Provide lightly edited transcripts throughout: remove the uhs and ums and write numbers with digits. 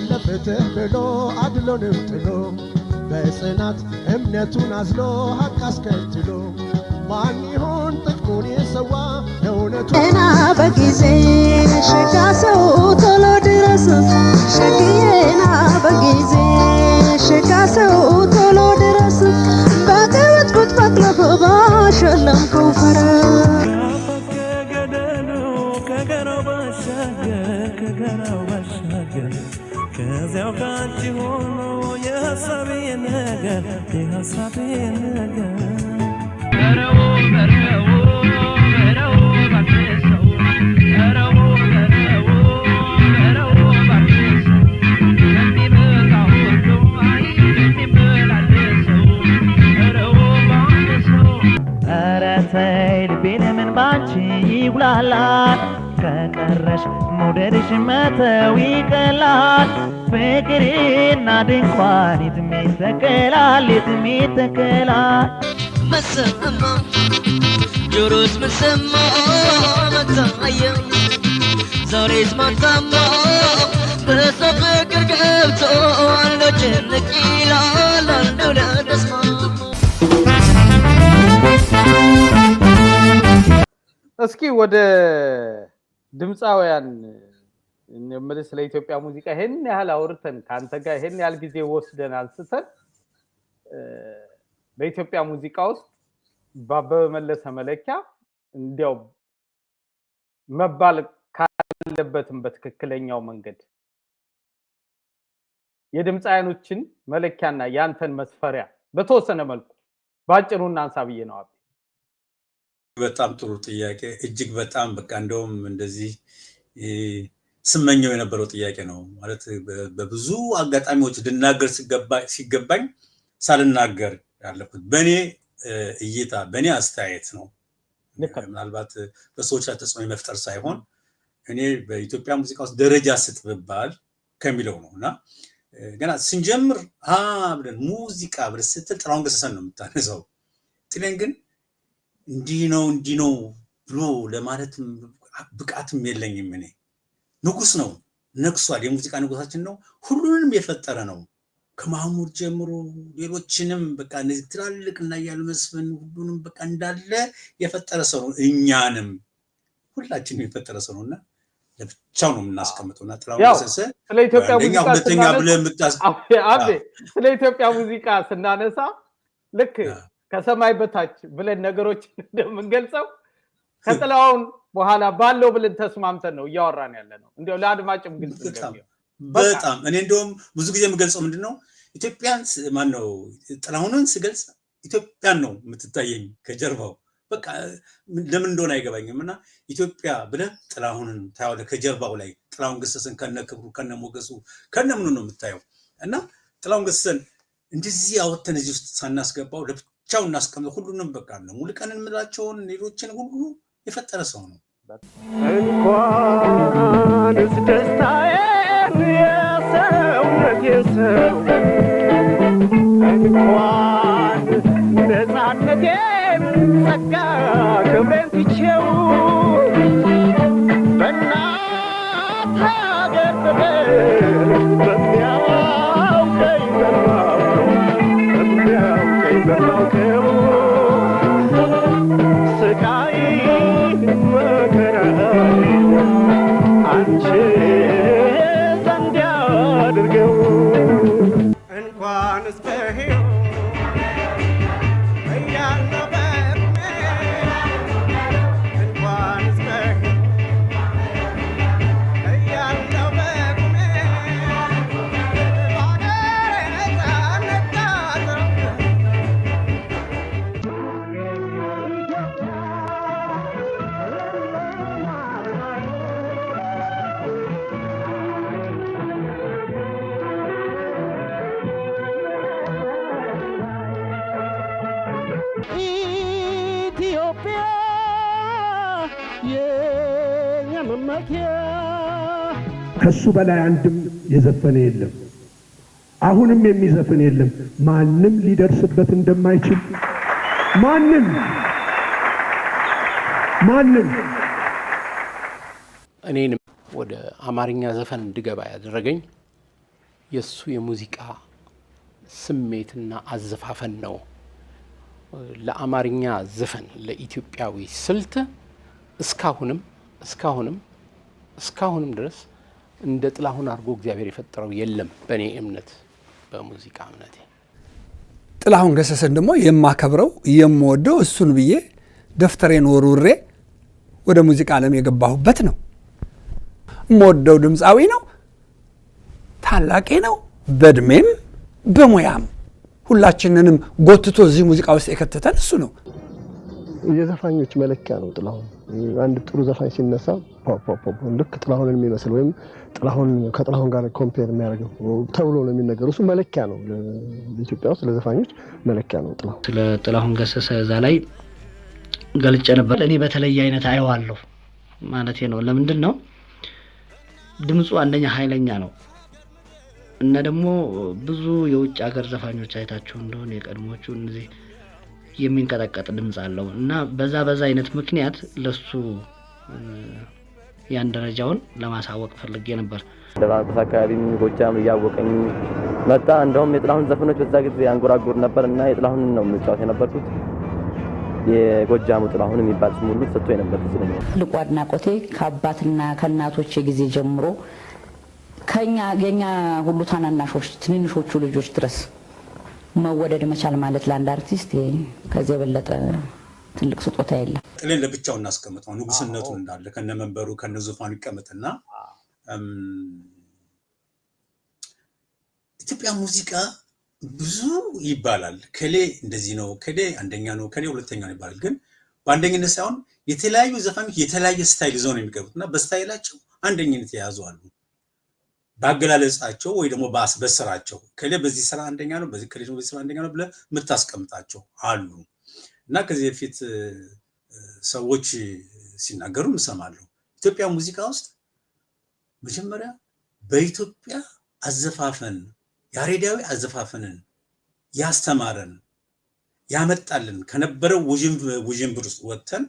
ለፍትህ ብሎ አድሎንም ጥሎ በጽናት እምነቱን አዝሎ ሀቅ አስከትሎ ማን ይሆን ጥቅሙን የሰዋ ለእውነቱ ገና በጊዜ ሸጋ ሰው ቶሎ ድረስ ሸግዬና በጊዜ ሸጋ ሰው ቶሎ ድረስ በገበትኩት በቅለፍ ባሸለምከው ፈረስ ከዚያው ካንቺ ሆኖ የሀሳቤ ነገር ልቤን ባንቺ ይጉላላል ከቀረሽ መውደድሽ መተው ይቀላል ፍቅርና ድንኳን የትም ይተከላል የትም ይተከላል መሰማ ጆሮስ መሰማ መታየ ዛሬስ ማታማ በሰው ፍቅር ገብቶ አንዶ ጭንቅ ይላል አንዱ ለተስማ እስኪ ወደ ድምጻውያን እንመለስ ስለ ኢትዮጵያ ሙዚቃ ይሄን ያህል አውርተን ካንተ ጋር ይሄን ያህል ጊዜ ወስደን አንስተን በኢትዮጵያ ሙዚቃ ውስጥ ባበበ መለሰ መለኪያ እንዲያው መባል ካለበትም በትክክለኛው መንገድ የድምጻውያኖችን መለኪያና ያንተን መስፈሪያ በተወሰነ መልኩ ባጭሩና አንሳብዬ ነው። በጣም ጥሩ ጥያቄ እጅግ በጣም በቃ እንደውም እንደዚህ ስመኘው የነበረው ጥያቄ ነው ማለት በብዙ አጋጣሚዎች ድናገር ሲገባኝ ሳልናገር ያለኩት በኔ እይታ በኔ አስተያየት ነው ምናልባት በሰዎች ላይ ተጽዕኖ መፍጠር ሳይሆን እኔ በኢትዮጵያ ሙዚቃ ውስጥ ደረጃ ስጥብባል ከሚለው ነውና ገና ስንጀምር ብለን ሙዚቃ ብለን ስትል ጥላሁን ገሰሰን ነው የምታነሳው ጥለን ግን እንዲህ ነው ብሎ ለማለት ብቃትም የለኝም እኔ ንጉስ ነው ነግሷል የሙዚቃ ንጉሳችን ነው ሁሉንም የፈጠረ ነው ከማህሙድ ጀምሮ ሌሎችንም በቃ እነዚህ ትላልቅና ያሉ መስፈን ሁሉንም በቃ እንዳለ የፈጠረ ሰው ነው እኛንም ሁላችንም የፈጠረ ሰው ነውና ለብቻው ነው የምናስቀምጠውና ጥላሁን ገሰሰ ስለ ኢትዮጵያ ሙዚቃ ሁለተኛ ብለን ስለ ኢትዮጵያ ሙዚቃ ስናነሳ ልክ ከሰማይ በታች ብለን ነገሮች እንደምንገልጸው ከጥላሁን በኋላ ባለው ብለን ተስማምተን ነው እያወራን ያለነው እንዴው ለአድማጭም ግልጽ ነው በጣም እኔ እንደውም ብዙ ጊዜ የምገልጸው ምንድነው ኢትዮጵያን ማን ነው ጥላሁንን ስገልጽ ኢትዮጵያን ነው የምትታየኝ ከጀርባው በቃ ለምን እንደሆነ አይገባኝምና ኢትዮጵያ ብለህ ጥላሁንን ታያለህ ከጀርባው ላይ ጥላሁን ገሰሰን ከነክብሩ ከነሞገሱ ከነምኑ ነው የምታየው እና ጥላሁን ገሰሰን እንደዚህ አወተን እዚህ ውስጥ ሳናስገባው ለብቻው እናስቀምጠው ሁሉንም በቃ ነው ሙሉቀንን ምላቸውን ሌሎችን ሁሉ የፈጠረ ሰው ነው እንኳን ደስታዬን የሰውነቴን ሰው እንኳን ነፃነቴን ጸጋ ክብሬን ትቼው በእናት ሀገር ፍቅር በሚያውቀኝ በማውቀው ስቃይ መከራይ አንቺ ዘንድ ያድርገው እንኳንስ በሕይወት እያለሁ በዕድሜ እንኳንስ በሕይወት እያለሁ በዕድሜ በአገሬ ነፃነት ታጥሬ ኢትዮጵያ የኛ መመኪያ ከሱ በላይ አንድም የዘፈነ የለም አሁንም የሚዘፍን የለም ማንም ሊደርስበት እንደማይችል ማንም እኔንም ወደ አማርኛ ዘፈን እንድገባ ያደረገኝ የሱ የሙዚቃ ስሜትና አዘፋፈን ነው። ለአማርኛ ዘፈን ለኢትዮጵያዊ ስልት እስካሁንም ድረስ እንደ ጥላሁን አድርጎ እግዚአብሔር የፈጠረው የለም በእኔ እምነት፣ በሙዚቃ እምነቴ። ጥላሁን ገሰሰን ደግሞ የማከብረው የምወደው እሱን ብዬ ደፍተሬን ወርውሬ ወደ ሙዚቃ ዓለም የገባሁበት ነው። የምወደው ድምፃዊ ነው፣ ታላቄ ነው፣ በእድሜም በሙያም ሁላችንንም ጎትቶ እዚህ ሙዚቃ ውስጥ የከተተን እሱ ነው። የዘፋኞች መለኪያ ነው ጥላሁን። አንድ ጥሩ ዘፋኝ ሲነሳ ልክ ጥላሁንን የሚመስል ወይም ከጥላሁን ጋር ኮምፔር የሚያደርገው ተብሎ ነው የሚነገረው። እሱ መለኪያ ነው ለኢትዮጵያ ውስጥ ለዘፋኞች መለኪያ ነው ጥላሁን። ስለ ጥላሁን ገሰሰ እዛ ላይ ገልጬ ነበር። እኔ በተለየ አይነት አየዋለሁ ማለቴ ነው። ለምንድን ነው ድምፁ አንደኛ ኃይለኛ ነው እና ደግሞ ብዙ የውጭ ሀገር ዘፋኞች አይታችሁ እንደሆነ የቀድሞቹ እነዚህ የሚንቀጠቀጥ ድምጽ አለው እና በዛ አይነት ምክንያት ለሱ ያን ደረጃውን ለማሳወቅ ፈልጌ ነበር። ደባርቆስ አካባቢም ጎጃም እያወቀኝ መጣ። እንደውም የጥላሁን ዘፈኖች በዛ ጊዜ አንጎራጉር ነበር እና የጥላሁን ነው የምጫወት የነበርኩት። የጎጃሙ ጥላሁን የሚባል ስም ሁሉ ተሰጥቶ የነበር ስለዚህ ልቁ አድናቆቴ ከአባትና ከእናቶች ጊዜ ጀምሮ የኛ ሁሉ ታናናሾች ትንንሾቹ ልጆች ድረስ መወደድ መቻል ማለት ለአንድ አርቲስት ከዚህ የበለጠ ትልቅ ስጦታ የለም። ጥሌን ለብቻው እናስቀምጠው ንጉስነቱ እንዳለ ከነመንበሩ ከነዙፋኑ ይቀመጥና ኢትዮጵያ ሙዚቃ ብዙ ይባላል። ከሌ እንደዚህ ነው፣ ከሌ አንደኛ ነው፣ ከሌ ሁለተኛ ነው ይባላል። ግን በአንደኝነት ሳይሆን የተለያዩ ዘፋኞች የተለያየ ስታይል ይዘው ነው የሚገቡትና በስታይላቸው አንደኝነት የያዙ አሉ። ባገላለጻቸው ወይ ደግሞ በስራቸው ከሌ በዚህ ስራ አንደኛ ነው፣ በዚህ ከሌ በዚህ ስራ አንደኛ ነው ብለህ የምታስቀምጣቸው አሉ እና ከዚህ በፊት ሰዎች ሲናገሩ እንሰማለሁ። ኢትዮጵያ ሙዚቃ ውስጥ መጀመሪያ በኢትዮጵያ አዘፋፈን ያሬዳዊ አዘፋፈንን ያስተማረን ያመጣልን ከነበረው ውዥንብር ውስጥ ወጥተን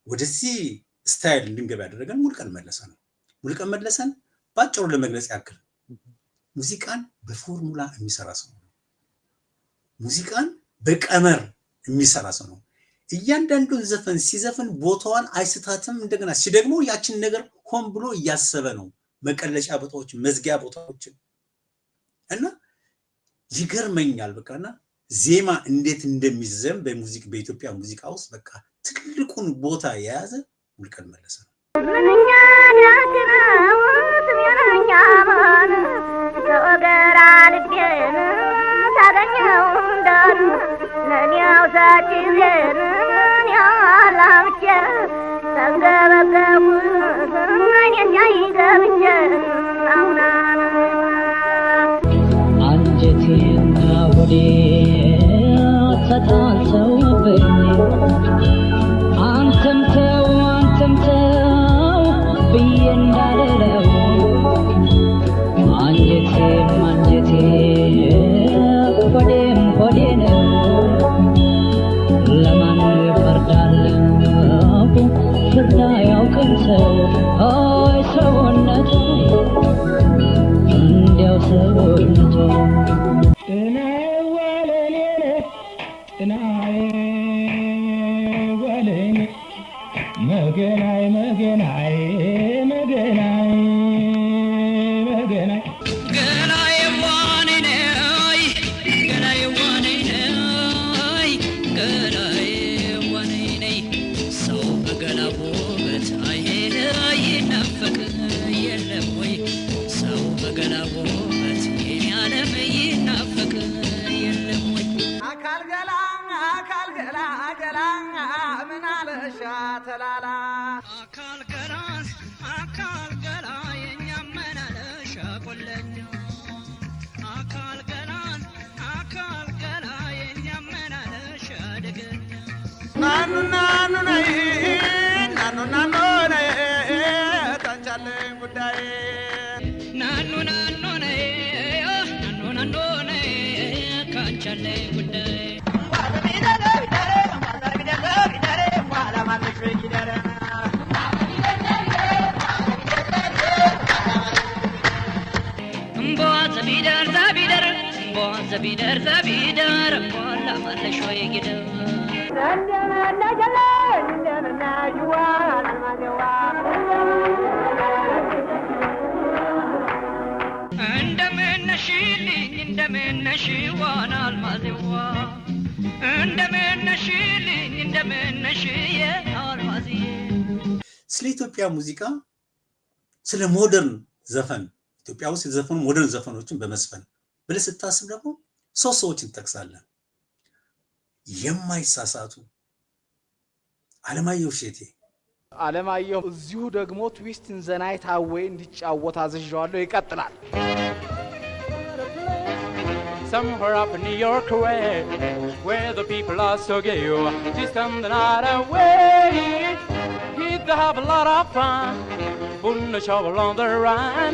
ወደዚህ ስታይል እንድንገባ ያደረገን ሙሉቀን መለሰ ነው። ሙሉቀን መለሰን ባጭሩ ለመግለጽ ያክል ሙዚቃን በፎርሙላ የሚሰራ ሰው ነው። ሙዚቃን በቀመር የሚሰራ ሰው ነው። እያንዳንዱን ዘፈን ሲዘፈን ቦታዋን አይስታትም። እንደገና ሲደግሞ ያችን ነገር ሆን ብሎ እያሰበ ነው። መቀለጫ ቦታዎችን፣ መዝጊያ ቦታዎችን እና ይገርመኛል። በቃና ዜማ እንዴት እንደሚዘም በኢትዮጵያ ሙዚቃ ውስጥ በቃ ትልቁን ቦታ የያዘ ሙሉቀን መለሰ ነው። ምንኛ ያድነው ስሚያኛ ማን ተወገራ ልቤን ታገኘው እንዳሉ ለኔው ሳጭዘን ያላምቼ ተንገበገቡ እኔኛ ይገብቼ አሁና አንጀቴና ሆዴ ተጣልተውብኝ አንተም ተው ብዬ እንዳልለው አንጀቴም ሆዴ ነው። ለማን ፈርዳለሁ ፍርድ አያውቅም ሰው አይ ሰውነቱ እንዲያው ሰውነቱ ስለ ኢትዮጵያ ሙዚቃ ስለ ሞደርን ዘፈን ኢትዮጵያ ውስጥ የተዘፈኑ ሞደርን ዘፈኖችን በመስፈን ብለህ ስታስብ ደግሞ ሶስት ሰዎችን ትጠቅሳለህ። የማይሳሳቱ አለማየሁ እሸቴ። አለማየሁ እዚሁ ደግሞ ትዊስት ኢን ዘ ናይት አዌይ እንዲጫወት አዝዣለሁ። ይቀጥላል። Somewhere up in New York where the people are so gay, just on the night away, he'd have a lot of fun, putting a shovel on the run,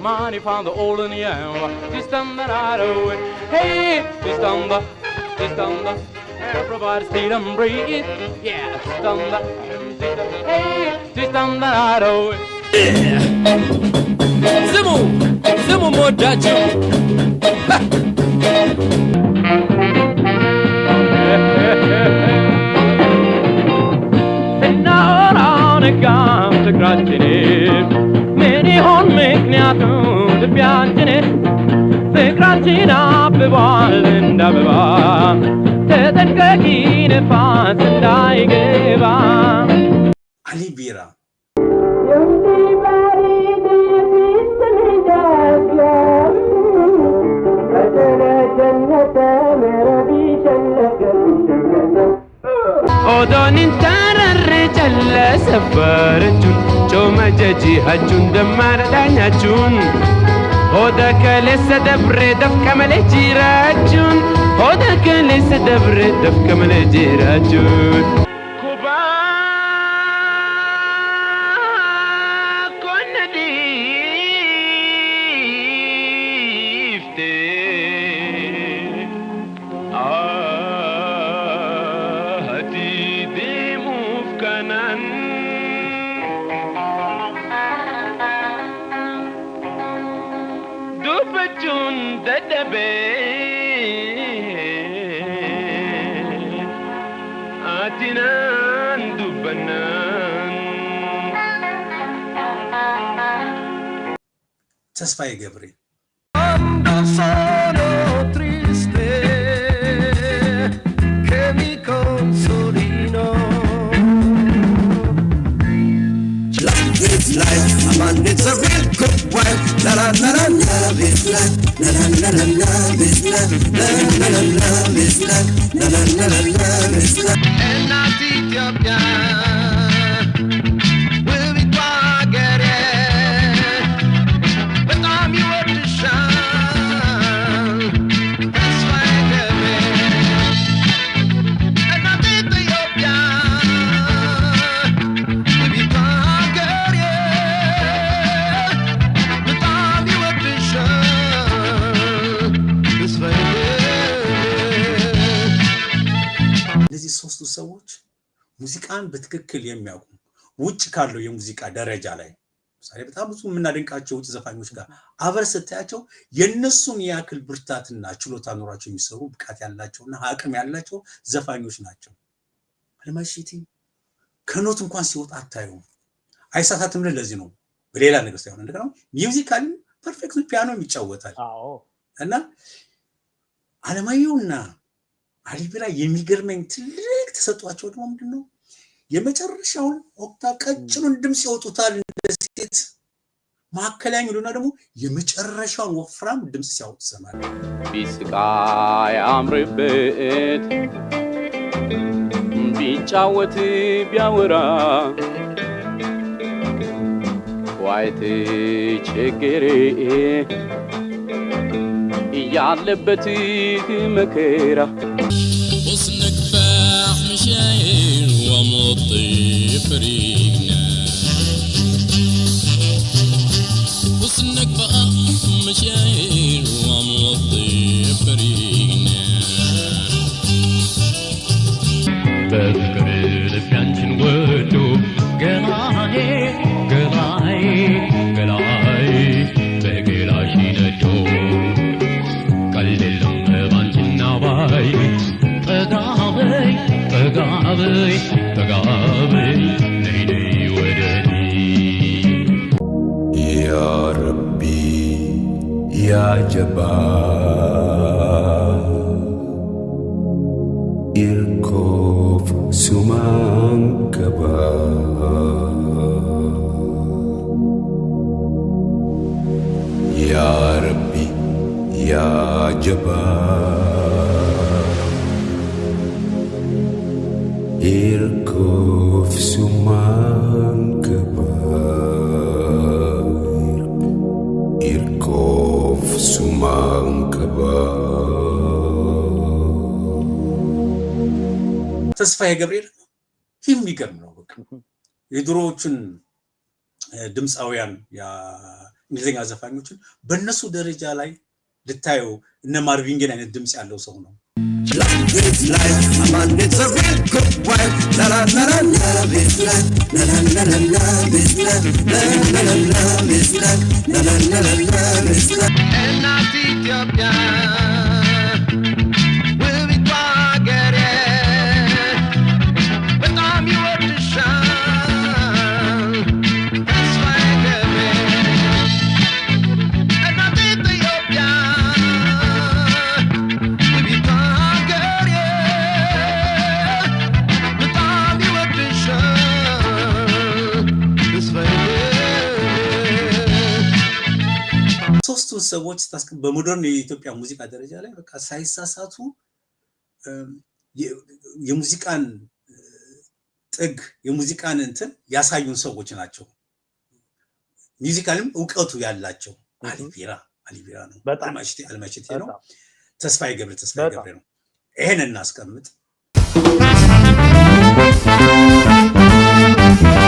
money from the old and young, just on the night away, hey, just on the, everybody steal and breathe, yeah, just on the, hey, just on the night away. Zimu modacho. ፍቅራችን ምን ይሆን ምክንያቱ ልቢያችን ፍቅራችን አብቧል እንዳበባ ተጠንቀቂ ነፋስ እንዳይገባ አሊ ቢራ ኦዶኒን ተረረ ጨለ ሰፈረቹን ጮመጀጂ ሀጁን ደማረ ዳኛቹን ኦደ ከለሰ ደብረ ደፍቀ መለጂራቹን ኦደ ከለሰ ደብረ ደፍቀ መለጂራቹን ኩባ ኮነዲፍቴ Atinan dubanan ተስፋዬ ገብሬ It's a real good wife. La la la la love is life. La la la la love is life. La la la la love is life. La la la la love is life. And not Ethiopia will be targeted, but I'm your to shine. That's why I love it. And not Ethiopia will be targeted. እነዚህ ሶስቱ ሰዎች ሙዚቃን በትክክል የሚያውቁ ውጭ ካለው የሙዚቃ ደረጃ ላይ ምሳሌ በጣም ብዙ የምናደንቃቸው ውጭ ዘፋኞች ጋር አብረ ስታያቸው የነሱን ያክል ብርታትና ችሎታ ኖራቸው የሚሰሩ ብቃት ያላቸውና አቅም ያላቸው ዘፋኞች ናቸው። አለማየሁ እሸቴ ከኖት እንኳን ሲወጣ አታየውም፣ አይሳሳትም። ለዚህ ነው በሌላ ነገር ሳይሆን እንደገና ሚውዚካሊ ፐርፌክት ፒያኖ ይጫወታል። እና አለማየሁና አሊ ቢራ የሚገርመኝ ትልቅ ተሰጧቸው ደግሞ ምንድነው የመጨረሻውን ኦክታቭ ቀጭኑን ድምጽ ያወጡታል እንደ ሴት ማከላኛውና ደግሞ የመጨረሻውን ወፍራም ድምጽ ሲያወጡ ሰማል። ቢስቃ ያምርበት ቢጫወት ቢያወራ ዋይት ችግሬ ያለበት መከራ وسنك فاح مشاير ومطي فريقنا وسنك فاح مشاير ومطي فريقنا بذكر لفيانشن ودو قلاي قلاي قلاي بقلاشي ندو ጠጋበይ ጠጋበይ ነይ ነይ ወደኔ ያ ረቢ ያ ጀባ ኢርኮፍ ሱማን ገባ ያ ረቢ ያ ጀባ ኢርኮፍ ሱማን ገባ ኢርኮፍ ሱማን ገባ ተስፋዬ ገብርኤል የሚገርም ነው። በቃ የድሮዎቹን ድምፃውያን የእንግሊዝኛ ዘፋኞችን በእነሱ ደረጃ ላይ ልታየው እነ ማርቪን ጌይ አይነት ድምፅ ያለው ሰው ነው። Love is life, man, it's a real good wife. La la la la, love is life. La la la la, love is life. La la la, love is life. La la la la, love is life. And I see Ethiopia will be targeted, but I'm here to shine. That's why I give it. And I see Ethiopia will be ሶስቱ ሰዎች በሞደርን የኢትዮጵያ ሙዚቃ ደረጃ ላይ በቃ ሳይሳሳቱ የሙዚቃን ጥግ የሙዚቃን እንትን ያሳዩን ሰዎች ናቸው። ሙዚካልም እውቀቱ ያላቸው አሊቢራ ነው። አልማሽቴ ነው። ተስፋዬ ገብረ ነው። ይሄን እናስቀምጥ።